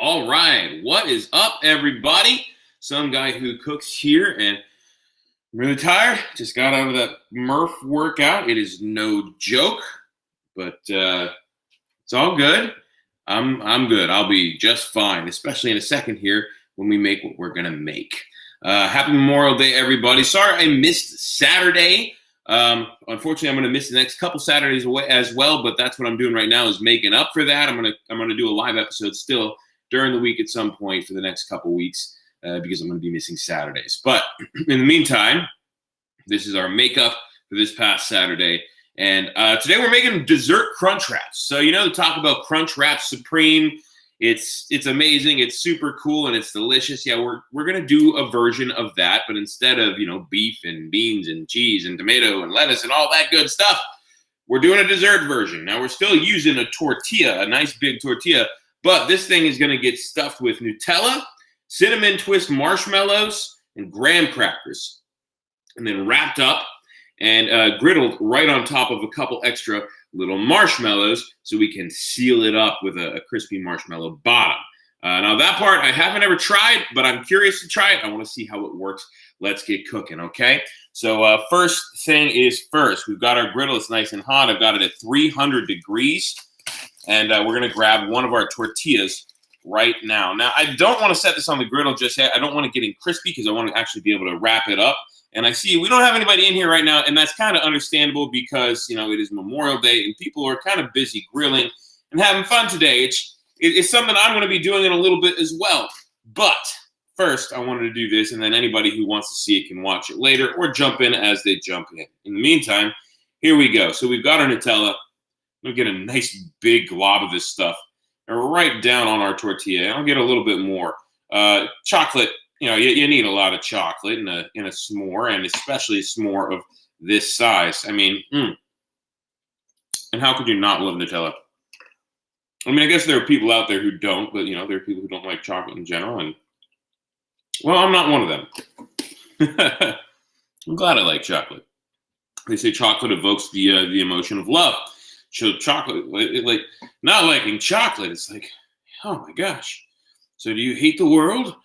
All right, what is up, everybody? Some guy who cooks here, and I'm really tired. Just got out of that Murph workout. It is no joke, but it's all good. I'm good. I'll be just fine, especially in a second here when we make what we're gonna make. Happy Memorial Day, everybody. Sorry I missed Saturday. Unfortunately, I'm going to miss the next couple Saturdays away as well, but that's what I'm doing right now is making up for that. I'm going to do a live episode still during the week at some point for the next couple weeks because I'm going to be missing Saturdays. But in the meantime, this is our makeup for this past Saturday. And today we're making dessert crunch wraps. So, to talk about Crunch Wrap Supreme, it's amazing. It's super cool and it's delicious. Yeah, we're going to do a version of that, but instead of, beef and beans and cheese and tomato and lettuce and all that good stuff, we're doing a dessert version. Now, we're still using a tortilla, a nice big tortilla, but this thing is going to get stuffed with Nutella, cinnamon twist marshmallows, and graham crackers, and then wrapped up and griddled right on top of a couple extra little marshmallows so we can seal it up with a crispy marshmallow bottom. Now, that part I haven't ever tried, but I'm curious to try it. I want to see how it works. Let's get cooking, okay? So first thing is first. We've got our griddle. It's nice and hot. I've got it at 300 degrees. And we're going to grab one of our tortillas right now. Now, I don't want to set this on the griddle just yet. I don't want to get it crispy because I want to actually be able to wrap it up. And I see we don't have anybody in here right now, and that's kind of understandable because, it is Memorial Day and people are kind of busy grilling and having fun today. It's something I'm going to be doing in a little bit as well. But first, I wanted to do this, and then anybody who wants to see it can watch it later or jump in as they jump in. In the meantime, here we go. So we've got our Nutella. I'm going to get a nice big glob of this stuff right down on our tortilla. I'll get a little bit more. Chocolate. You need a lot of chocolate in a s'more, and especially a s'more of this size. And how could you not love Nutella? I guess there are people out there who don't, but, there are people who don't like chocolate in general, and, well, I'm not one of them. I'm glad I like chocolate. They say chocolate evokes the emotion of love. So chocolate, like not liking chocolate, it's like, oh, my gosh. So do you hate the world?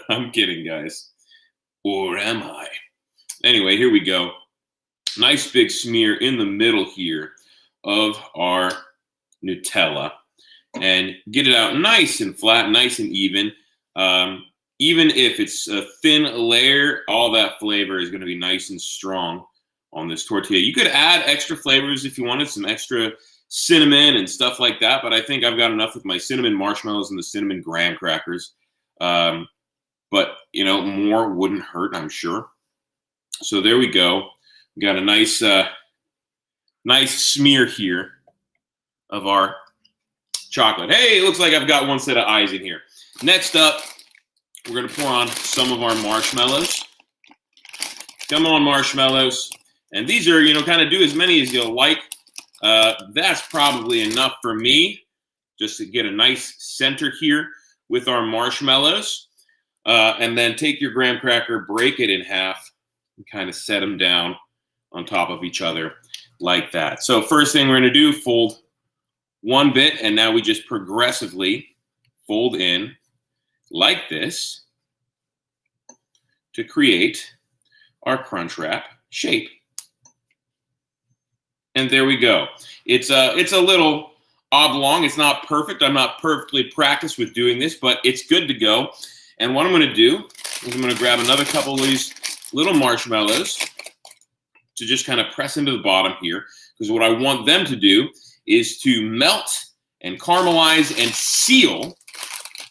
I'm kidding, guys. Or am I? Anyway, here we go. Nice big smear in the middle here of our Nutella. And get it out nice and flat, nice and even. Even if it's a thin layer, all that flavor is going to be nice and strong on this tortilla. You could add extra flavors if you wanted, some extra cinnamon and stuff like that. But I think I've got enough with my cinnamon marshmallows and the cinnamon graham crackers. But, more wouldn't hurt, I'm sure. So there we go. We got a nice smear here of our chocolate. Hey, it looks like I've got one set of eyes in here. Next up, we're going to pour on some of our marshmallows. Come on, marshmallows. And these are, kind of do as many as you'll like. That's probably enough for me just to get a nice center here with our marshmallows, and then take your graham cracker, break it in half, and kind of set them down on top of each other like that. So first thing we're going to do, fold one bit, and now we just progressively fold in like this to create our crunch wrap shape. And there we go. It's a little oblong. It's not perfect. I'm not perfectly practiced with doing this, but it's good to go. And what I'm going to do is I'm going to grab another couple of these little marshmallows to just kind of press into the bottom here, because what I want them to do is to melt and caramelize and seal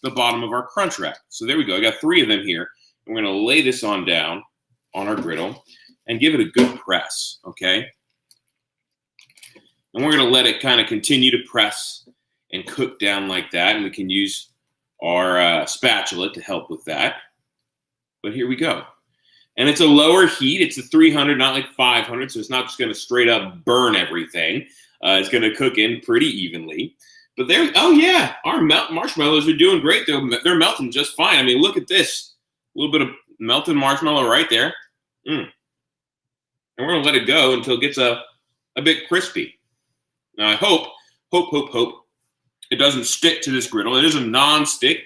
the bottom of our crunch wrap. So there we go. I got 3 of them here. We're going to lay this on down on our griddle and give it a good press, okay? And we're going to let it kind of continue to press and cook down like that. And we can use our spatula to help with that. But here we go. And it's a lower heat. It's a 300, not like 500. So it's not just going to straight up burn everything. It's going to cook in pretty evenly. But there, oh yeah, our marshmallows are doing great. They're melting just fine. Look at this. A little bit of melted marshmallow right there. And we're going to let it go until it gets a bit crispy. Now I hope it doesn't stick to this griddle. It is a non-stick,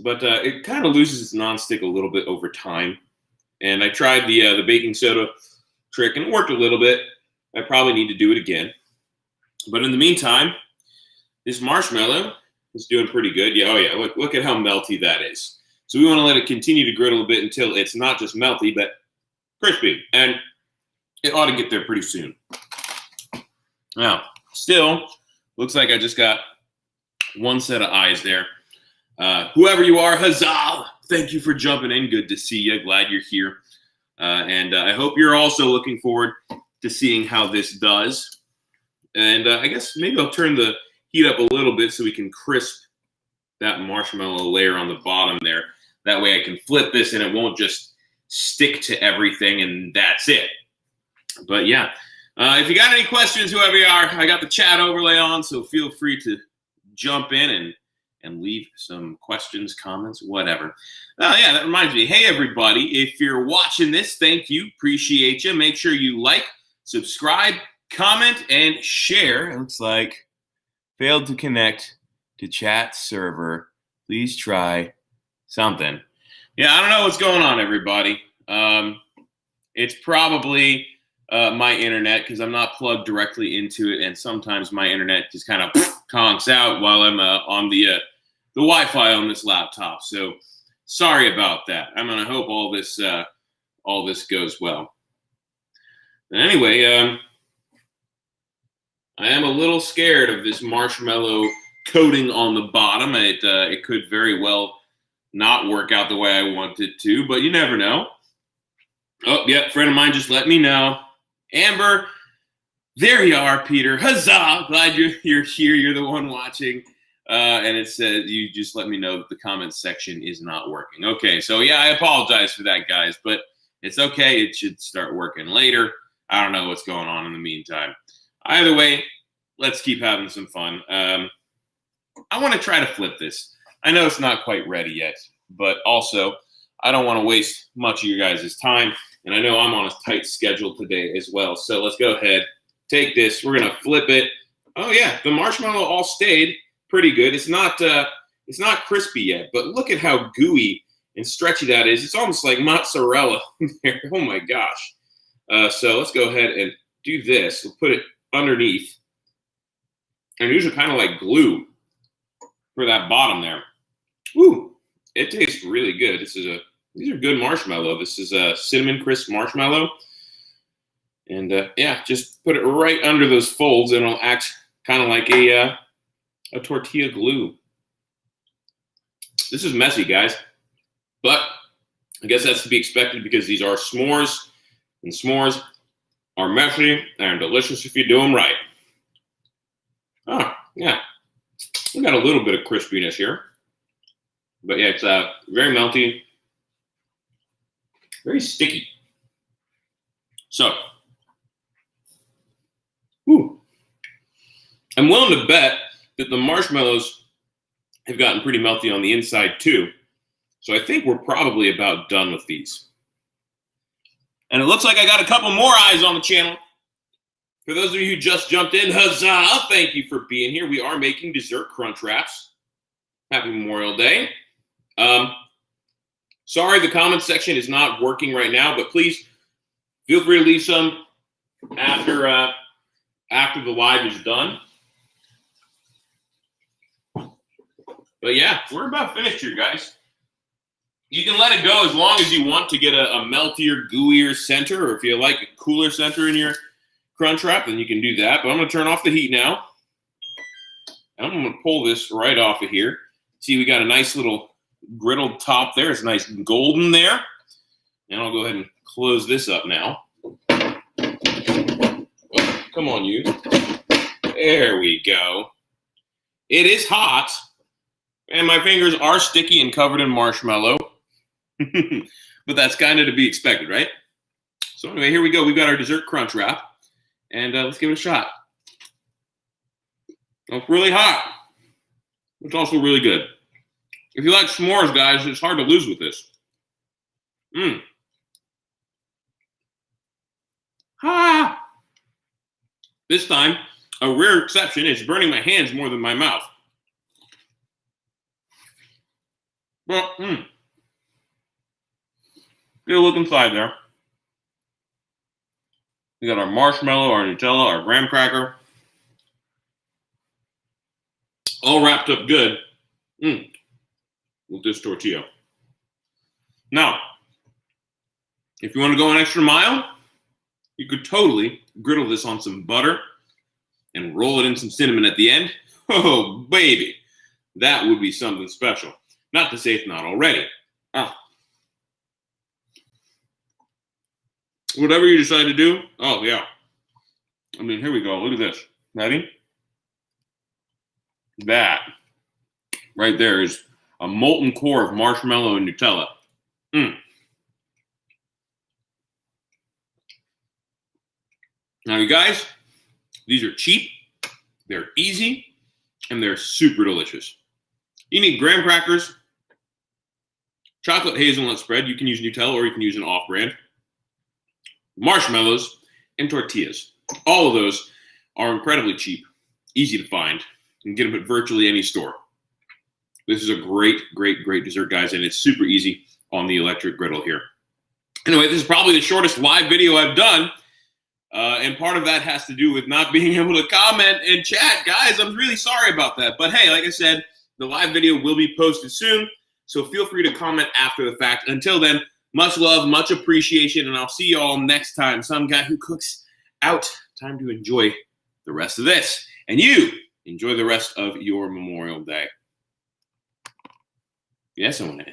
but it kind of loses its non-stick a little bit over time. And I tried the baking soda trick, and it worked a little bit. I probably need to do it again. But in the meantime, this marshmallow is doing pretty good. Yeah, oh yeah, look at how melty that is. So we want to let it continue to griddle a bit until it's not just melty, but crispy. And it ought to get there pretty soon. Now, still, looks like I just got one set of eyes there. Whoever you are, huzzah! Thank you for jumping in. Good to see you. Glad you're here. And I hope you're also looking forward to seeing how this does. And I guess maybe I'll turn the heat up a little bit so we can crisp that marshmallow layer on the bottom there. That way I can flip this and it won't just stick to everything and that's it. But yeah, if you got any questions, whoever you are, I got the chat overlay on, so feel free to jump in and leave some questions, comments, whatever. Oh yeah, that reminds me. Hey everybody, if you're watching this, thank you, appreciate you. Make sure you like, subscribe, comment, and share. It looks like failed to connect to chat server. Please try something. Yeah, I don't know what's going on, everybody. It's probably my internet because I'm not plugged directly into it, and sometimes my internet just kind of conks out while I'm on the Wi-Fi on this laptop. So sorry about that. I'm gonna hope all this goes well. But anyway, I am a little scared of this marshmallow coating on the bottom. It could very well not work out the way I want it to, but you never know. Oh, yep, friend of mine just let me know. Amber, there you are, Peter. Huzzah! Glad you're here. You're the one watching. And it said you just let me know that the comments section is not working. Okay, so yeah, I apologize for that, guys, but it's okay. It should start working later. I don't know what's going on in the meantime. Either way, let's keep having some fun. I want to try to flip this. I know it's not quite ready yet, but also I don't want to waste much of your guys' time. And I know I'm on a tight schedule today as well. So let's go ahead, take this. We're going to flip it. Oh yeah, the marshmallow all stayed pretty good. It's not crispy yet, but look at how gooey and stretchy that is. It's almost like mozzarella there. Oh my gosh. So let's go ahead and do this. We'll put it underneath. And these are kind of like glue for that bottom there. Woo, it tastes really good. These are good marshmallow. This is a cinnamon crisp marshmallow. And yeah, just put it right under those folds and it'll act kind of like a tortilla glue. This is messy, guys. But I guess that's to be expected because these are s'mores. And s'mores are messy and delicious if you do them right. Oh, yeah. We got a little bit of crispiness here. But yeah, it's very melty. Very sticky. So, I'm willing to bet that the marshmallows have gotten pretty melty on the inside too. So I think we're probably about done with these. And it looks like I got a couple more eyes on the channel. For those of you who just jumped in, huzzah! Thank you for being here. We are making dessert crunch wraps. Happy Memorial Day. Sorry, the comment section is not working right now, but please feel free to leave some after the live is done. But yeah, we're about finished here, guys. You can let it go as long as you want to get a meltier, gooier center, or if you like a cooler center in your crunch wrap, then you can do that. But I'm going to turn off the heat now. And I'm going to pull this right off of here. See, we got a nice little griddled top there. It's nice and golden there. And I'll go ahead and close this up now. Oh, come on, you. There we go. It is hot. And my fingers are sticky and covered in marshmallow. But that's kind of to be expected, right? So anyway, here we go. We've got our dessert crunch wrap. And let's give it a shot. It's really hot. It's also really good. If you like s'mores, guys, it's hard to lose with this. This time, a rare exception is burning my hands more than my mouth. Well, get a look inside there. We got our marshmallow, our Nutella, our graham cracker, all wrapped up good with this tortilla. Now, if you want to go an extra mile, you could totally griddle this on some butter and roll it in some cinnamon at the end. Oh, baby, that would be something special. Not to say it's not already. Whatever you decide to do, oh yeah. I mean, here we go. Look at this. Ready? That right there is a molten core of marshmallow and Nutella. Now, you guys, these are cheap, they're easy, and they're super delicious. You need graham crackers, chocolate hazelnut spread. You can use Nutella or you can use an off-brand. Marshmallows, and tortillas. All of those are incredibly cheap, easy to find. You can get them at virtually any store. This is a great, great, great dessert, guys, and it's super easy on the electric griddle here. Anyway, this is probably the shortest live video I've done, and part of that has to do with not being able to comment and chat. Guys, I'm really sorry about that. But hey, like I said, the live video will be posted soon, so feel free to comment after the fact. Until then, much love, much appreciation, and I'll see you all next time. Some guy who cooks out. Time to enjoy the rest of this. And you, enjoy the rest of your Memorial Day. Yes, I want to end.